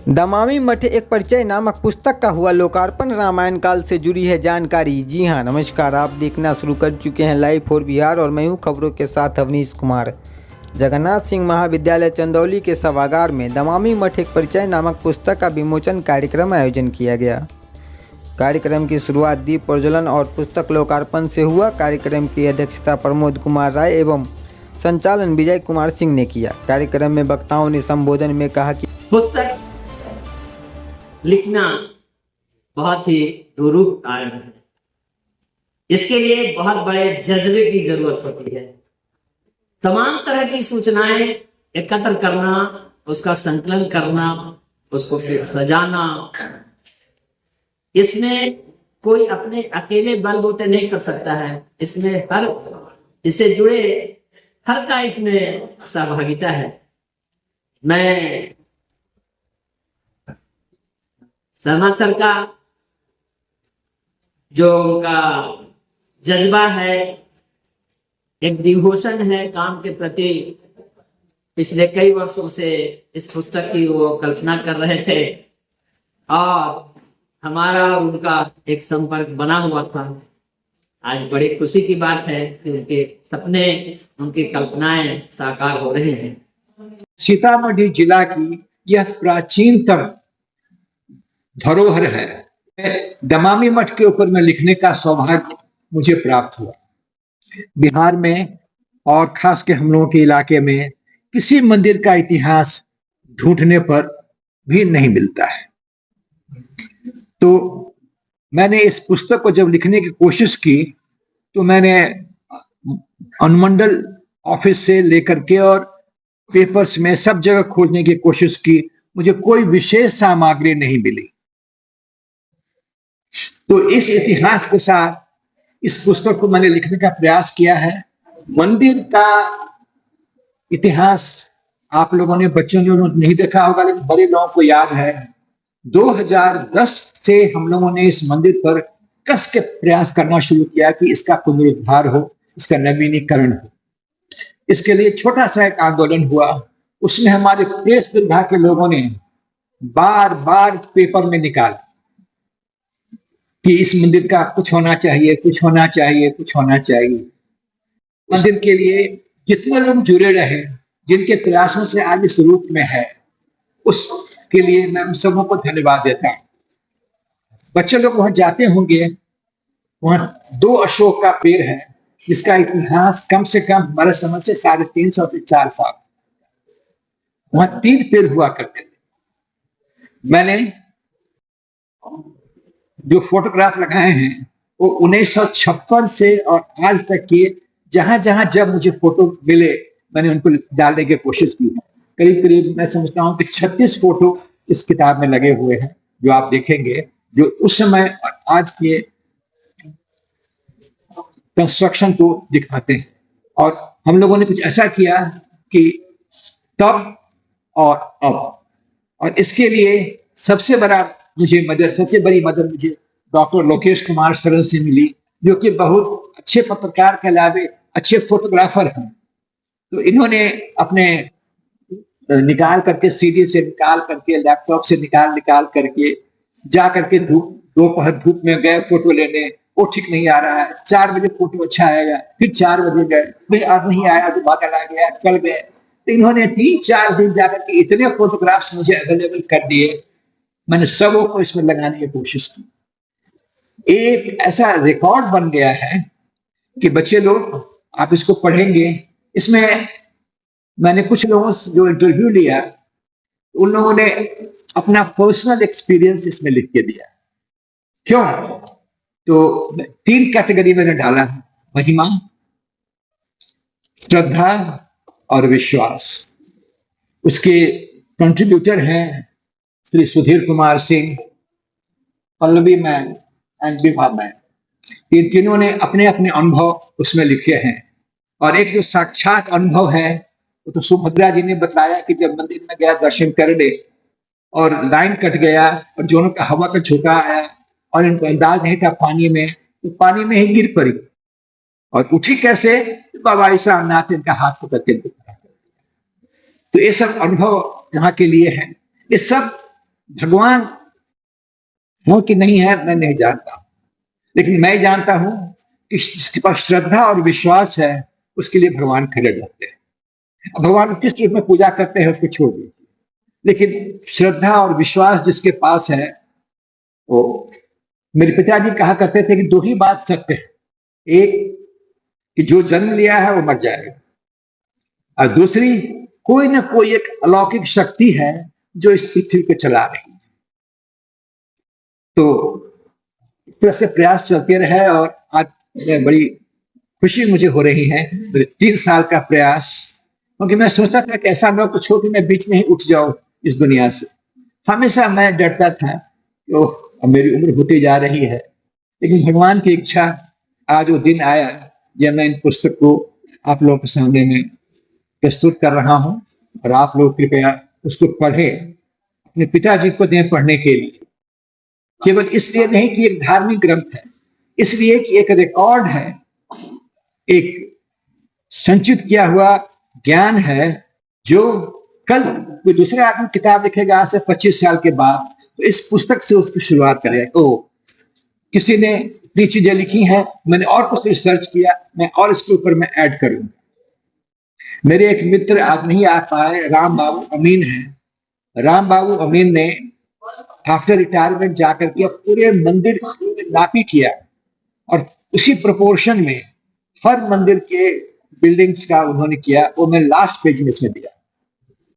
दमामी मठ एक परिचय नामक पुस्तक का हुआ लोकार्पण। रामायण काल से जुड़ी है जानकारी। जी हां, नमस्कार। आप देखना शुरू कर चुके हैं लाइव फॉर बिहार और मैं हूं खबरों के साथ अवनीश कुमार। जगन्नाथ सिंह महाविद्यालय चंदौली के सभागार में दमामी मठ एक परिचय नामक पुस्तक का विमोचन कार्यक्रम आयोजन किया गया। कार्यक्रम की शुरुआत दीप प्रज्वलन और पुस्तक लोकार्पण से हुआ। कार्यक्रम की अध्यक्षता प्रमोद कुमार राय एवं संचालन विजय कुमार सिंह ने किया। कार्यक्रम में वक्ताओं ने संबोधन में कहा कि पुस्तक लिखना बहुत ही दुरूह कार्य है। इसके लिए बहुत बड़े जज्बे की जरूरत होती है। तमाम तरह की सूचनाएं एकत्र करना, उसका संकलन करना, उसको फिर सजाना, इसमें कोई अपने अकेले बलबूते नहीं कर सकता है। इसमें हर इससे जुड़े हर का इसमें सहभागिता है। मैं शर्मा सर का जो उनका जज्बा है, एक डिवोशन है काम के प्रति, पिछले कई वर्षों से इस पुस्तक की वो कल्पना कर रहे थे और हमारा उनका एक संपर्क बना हुआ था। आज बड़ी खुशी की बात है कि उनके सपने, उनकी कल्पनाएं साकार हो रहे हैं। सीतामढ़ी जिला की यह प्राचीनतम धरोहर है। दमामी मठ के ऊपर में लिखने का सौभाग्य मुझे प्राप्त हुआ। बिहार में और खास के हम लोगों के इलाके में किसी मंदिर का इतिहास ढूंढने पर भी नहीं मिलता है। तो मैंने इस पुस्तक को जब लिखने की कोशिश की तो मैंने अनुमंडल ऑफिस से लेकर के और पेपर्स में सब जगह खोजने की कोशिश की। मुझे कोई विशेष सामग्री नहीं मिली। तो इस इतिहास के साथ इस पुस्तक को मैंने लिखने का प्रयास किया है। मंदिर का इतिहास आप लोगों ने, बच्चों ने नहीं देखा होगा, लेकिन बड़े लोगों को याद है। 2010 से हम लोगों ने इस मंदिर पर कस के प्रयास करना शुरू किया कि इसका पुनरुद्धार हो, इसका नवीनीकरण हो। इसके लिए छोटा सा एक आंदोलन हुआ। उसमें हमारे प्रेस विभाग के लोगों ने बार बार पेपर में निकाला कि इस मंदिर का कुछ होना चाहिए, कुछ होना चाहिए, कुछ होना चाहिए। मंदिर के लिए जितने लोग जुड़े रहे, जिनके प्रयासों से आज इस रूप में है, उसके लिए मैं उन सबों को धन्यवाद देता हूं। बच्चे लोग वहां जाते होंगे, वहां 2 अशोक का पेड़ है जिसका इतिहास कम से कम हमारे समझ से 350 से 4 साल। वहां 3 पेड़ हुआ करते थे। मैंने जो फोटोग्राफ लगाए हैं वो 1956 से और आज तक के जहां जहां जब मुझे फोटो मिले मैंने उनको डालने की कोशिश की है। करीब करीब मैं समझता हूं कि 36 फोटो इस किताब में लगे हुए हैं, जो आप देखेंगे, जो उस समय और आज के कंस्ट्रक्शन को दिखाते हैं। और हम लोगों ने कुछ ऐसा किया कि तब और अब, और इसके लिए सबसे बड़ी मदद मुझे डॉक्टर लोकेश कुमार सरल से मिली, जो कि बहुत अच्छे पत्रकार के अलावे अच्छे फोटोग्राफर हैं। तो इन्होंने अपने निकाल करके, सीडी से निकाल करके, लैपटॉप से निकाल करके जा करके दोपहर धूप में गए फोटो लेने। वो ठीक नहीं आ रहा है, 4 बजे फोटो अच्छा आएगा, फिर 4 बजे गए, फिर आज नहीं आया तो बादल आ गया, कल गए। तो इन्होंने 3-4 दिन जाकर के इतने फोटोग्राफ्स मुझे अवेलेबल कर दिए। मैंने सबों को इसमें लगाने की कोशिश की। एक ऐसा रिकॉर्ड बन गया है कि बच्चे लोग, आप इसको पढ़ेंगे। इसमें मैंने कुछ लोगों से जो इंटरव्यू लिया, उन लोगों ने अपना पर्सनल एक्सपीरियंस इसमें लिख के दिया। क्यों? तो 3 कैटेगरी मैंने डाला है: महिमा, श्रद्धा और विश्वास। उसके कंट्रीब्यूटर हैं Shri Sudhir Kumar Singh, Pallavi man and Vibha man. ये तीनों ने अपने अपने अनुभव उसमें लिखे हैं। और एक जो साक्षात अनुभव है वो तो सुभद्रा जी ने बताया कि जब मंदिर में गया दर्शन करने और लाइन कट गया और दोनों का हवा का झोंका आया और इनको अंदाज नहीं था पानी में, तो पानी में ही गिर पड़ी और उठी कैसे? बाबा ईसा नाथ इनका हाथ पकड़ के। तो ये सब अनुभव यहाँ के लिए है। ये सब भगवान हो कि नहीं है मैं नहीं जानता, लेकिन मैं जानता हूं कि जिसके पास श्रद्धा और विश्वास है उसके लिए भगवान खड़े रहते हैं। अब भगवान किस रूप में पूजा करते हैं उसको छोड़ दीजिए, लेकिन श्रद्धा और विश्वास जिसके पास है वो, मेरे पिताजी कहा करते थे कि दो ही बात सत्य है, एक कि जो जन्म लिया है वो मर जाएगा, और दूसरी कोई ना कोई एक अलौकिक शक्ति है जो इस पृथ्वी को चला रही है। तो इस तरह से प्रयास चलते रहे और आज बड़ी खुशी मुझे हो रही है, मेरे 3 साल का प्रयास, क्योंकि मैं सोचता था कि ऐसा ना कुछ हो कि मैं बीच में ही उठ जाऊं इस दुनिया से। हमेशा मैं डरता था कि अब मेरी उम्र होती जा रही है, लेकिन भगवान की इच्छा आज वो दिन आया जब मैं इन पुस्तक को आप लोगों के सामने में प्रस्तुत कर रहा हूं, और आप लोग कृपया उसको पढ़े, अपने पिताजी को दें पढ़ने के लिए। केवल इसलिए नहीं कि एक धार्मिक ग्रंथ है, इसलिए कि एक रिकॉर्ड है, एक संचित किया हुआ ज्ञान है, जो कल कोई दूसरा आदमी किताब लिखेगा आज से 25 साल के बाद, तो इस पुस्तक से उसकी शुरुआत करेगा। ओ किसी ने इतनी चीजें लिखी हैं, मैंने और कुछ रिसर्च किया, मैं और इसके ऊपर मैं ऐड करूंगा। मेरे एक मित्र आज नहीं आ पाए, राम बाबू अमीन है। राम बाबू अमीन ने आफ्टर रिटायरमेंट जाकर के पूरे मंदिर नापी किया, और उसी प्रोपोर्शन में हर मंदिर के बिल्डिंग्स का उन्होंने किया, वो मैं लास्ट पेज में इसमें दिया।